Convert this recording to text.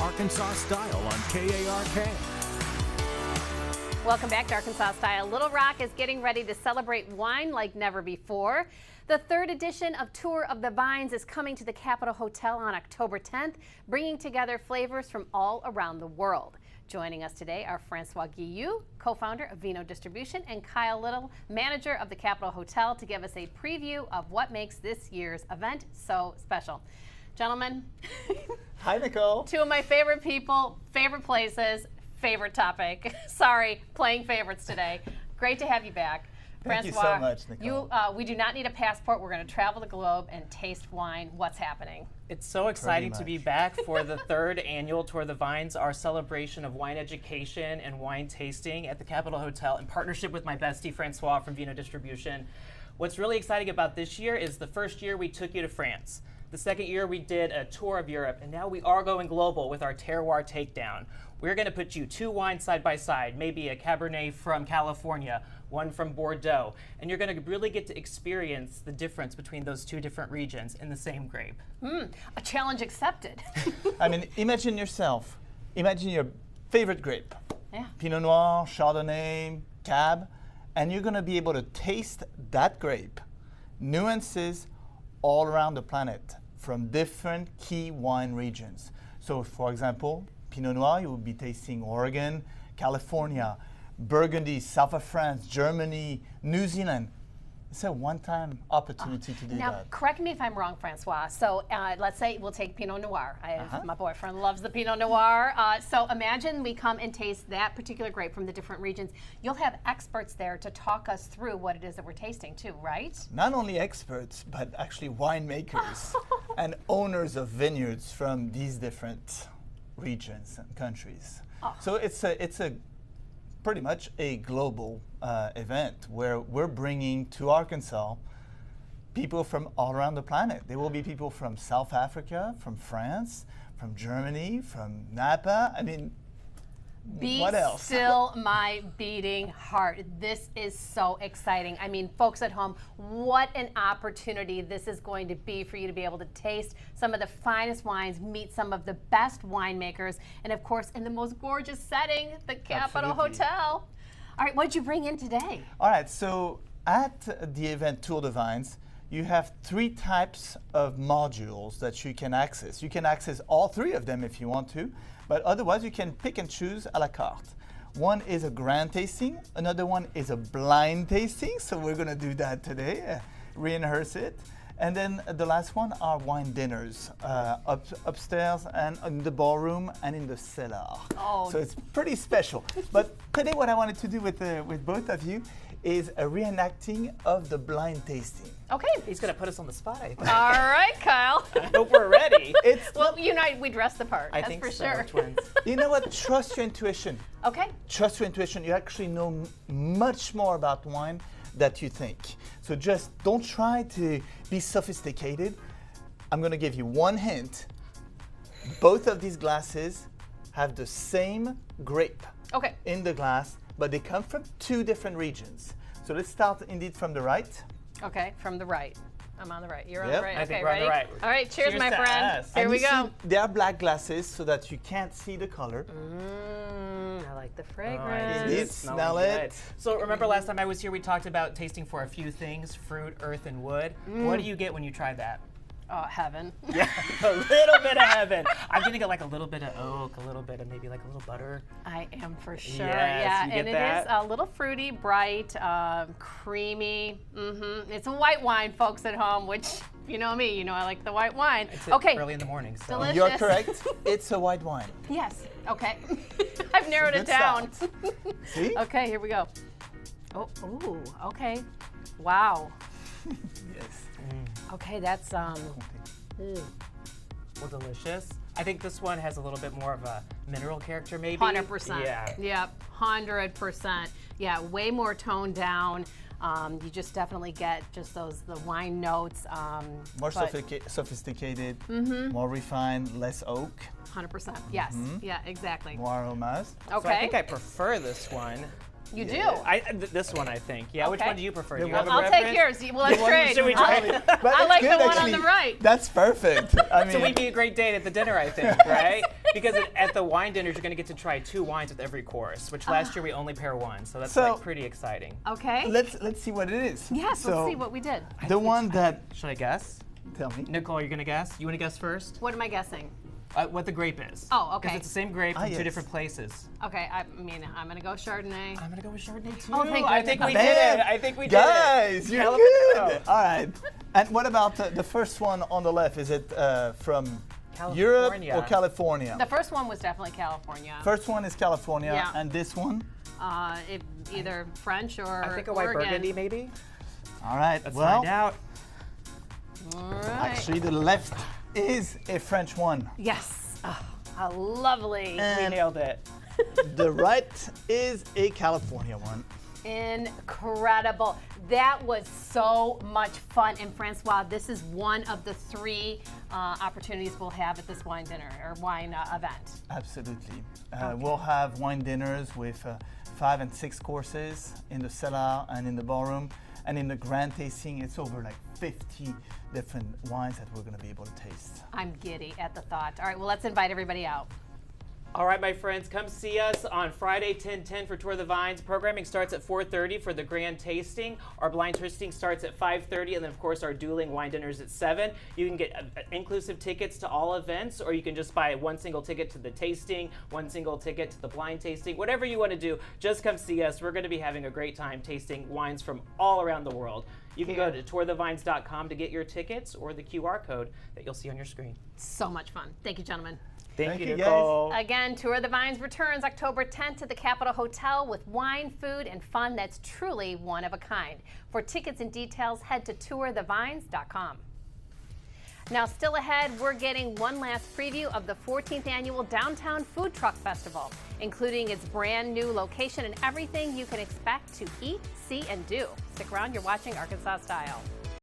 Arkansas Style on KARK. Welcome back to Arkansas Style. Little Rock is getting ready to celebrate wine like never before. The third edition of Tour of the Vines is coming to the Capitol Hotel on October 10th, bringing together flavors from all around the world. Joining us today are Francois Guillou, co-founder of Vino Distribution, and Kyle Little, manager of the Capitol Hotel, to give us a preview of what makes this year's event so special. Gentlemen. Hi, Nicole. Two of my favorite people, favorite places, favorite topic. Sorry, playing favorites today. Great to have you back. Thank you Francois, so much, Nicole. we do not need a passport. We're going to travel the globe and taste wine. What's happening? It's so exciting to be back for the third annual Tour of the Vines, our celebration of wine education and wine tasting at the Capitol Hotel in partnership with my bestie, Francois from Vino Distribution. What's really exciting about this year is the first year we took you to France. The second year we did a tour of Europe, and now we are going global with our Terroir Takedown. We're going to put you two wines side by side, maybe a Cabernet from California, one from Bordeaux, and you're going to really get to experience the difference between those two different regions in the same grape. A challenge accepted. I mean, imagine yourself. Imagine your favorite grape. Yeah. Pinot Noir, Chardonnay, Cab, and you're going to be able to taste that grape, nuances all around the planet from different key wine regions. So, for example, Pinot Noir, you will be tasting Oregon, California, Burgundy, south of France, Germany, New Zealand. It's a one-time opportunity to do Now, that. correct me if I'm wrong, Francois. So let's say we'll take Pinot Noir. My boyfriend loves the Pinot Noir. So imagine we come and taste that particular grape from the different regions. You'll have experts there to talk us through what it is that we're tasting too, right? Not only experts, but actually winemakers and owners of vineyards from these different regions and countries. So it's a pretty much a global event where we're bringing to Arkansas people from all around the planet. There will be people from South Africa, from France, from Germany, from Napa. I mean, what else? Still my beating heart. This is so exciting. I mean, folks at home, what an opportunity this is going to be for you to be able to taste some of the finest wines, meet some of the best winemakers, and of course, in the most gorgeous setting, the Capitol Absolutely. Hotel. All right, what'd you bring in today? All right, so at the event Tour de Vines, you have 3 types of modules that you can access. You can access all 3 of them if you want to, but otherwise you can pick and choose a la carte. One is a grand tasting, another one is a blind tasting, so we're gonna do that today, rehearse it. And then the last one are wine dinners, upstairs and in the ballroom and in the cellar. Oh. So it's pretty special. But today what I wanted to do with both of you is a reenacting of the blind tasting. Okay. He's going to put us on the spot, I think. All right, Kyle. I hope we're ready. Well, you know, we dress the part. I That's think for so, sure. twins. You know what? Trust your intuition. Okay. Trust your intuition. You actually know much more about wine than you think. So just don't try to be sophisticated. I'm going to give you one hint. Both of these glasses have the same grape Okay. in the glass, but they come from 2 different regions. So let's start indeed from the right. Okay, from the right. I'm on the right. You're on Yep. the right. I okay, think we're on ready? the right. All right, cheers, Cheers my to friend. us. Here And we you go. see, they are black glasses so that you can't see the color. I like the Oh, I fragrance. Indeed. It's smelling Smell good. it. So remember last time I was here, we talked about tasting for a few things, fruit, earth, and wood. What do you get when you try that? Oh, heaven. Yeah, a little bit of heaven. I'm gonna get like a little bit of oak, a little bit of maybe like a little butter. I am for sure. Yes, yeah, you and get it is that? a little fruity, bright, creamy. It's a white wine, folks at home, which, you know me, you know I like the white wine. It's Okay. early in the morning. So. Delicious. You're correct. It's a white wine. Yes. Okay. I've narrowed it Good down. See? Okay, here we go. Oh, ooh, okay. Wow. Yes. Okay, that's Well, delicious. I think this one has a little bit more of a mineral character, maybe. 100%. Yeah. Yep, 100%. Yeah, way more toned down. You just definitely get just the wine notes. More but sophisticated, more refined, less oak, 100%. Yes. Yeah, exactly. more aromas. Okay. So I think I prefer this one. You Yeah. do? This one, I think. Yeah, which Okay. one do you prefer? The Do you one have a I'll take preference? yours. Well, let's trade. Should we trade? But I it's like the good, one on actually. the right. That's perfect. I mean, So we'd be a great date at the dinner, I think, right? Because at the wine dinners, you're going to get to try 2 wines with every course, which last year we only pair 1. So that's So- like pretty exciting. Okay. let's see what it is. Yes, So, let's see what we did. The one that, Should I guess? tell me. Nicole, you're going to guess? You want to guess first? What am I guessing? What the grape is. Oh, okay. Because it's the same grape from yes. 2 different places. Okay, I mean, I'm going to go Chardonnay. I'm going to go with Chardonnay too. Oh, thank I think goodness. we did it. I think we did it. Guys, you're California. good. All right. And what about the first one on the left? Is it from Europe California. or California? The first one was definitely California. First one is California, Yeah. and this one? Either French or I think a white Oregon. burgundy, maybe? All right. Let's well, find out. All right. actually, the left is a French one. Yes. Oh, lovely. We And nailed it. the right is a California one. Incredible. That was so much fun. And Francois, this is one of the 3 opportunities we'll have at this wine dinner or wine event. Absolutely. We'll have wine dinners with 5 and 6 courses in the cellar and in the ballroom. And in the grand tasting, it's over like 50 different wines that we're going to be able to taste. I'm giddy at the thought. All right, well, let's invite everybody out. All right, my friends, come see us on Friday, 10/10 for Tour of the Vines. Programming starts at 4:30 for the grand tasting. Our blind tasting starts at 5:30, and then, of course, our dueling wine dinners at 7. You can get inclusive tickets to all events, or you can just buy 1 single ticket to the tasting, 1 single ticket to the blind tasting. Whatever you want to do, just come see us. We're going to be having a great time tasting wines from all around the world. You can go to tourthevines.com to get your tickets or the QR code that you'll see on your screen. So much fun. Thank you, gentlemen. Thank you, you, guys. Nicole. Again, Tour of the Vines returns October 10th to the Capitol Hotel with wine, food, and fun that's truly one of a kind. For tickets and details, head to tourthevines.com. Now, still ahead, we're getting one last preview of the 14th Annual Downtown Food Truck Festival, including its brand new location and everything you can expect to eat, see, and do. Stick around, you're watching Arkansas Style.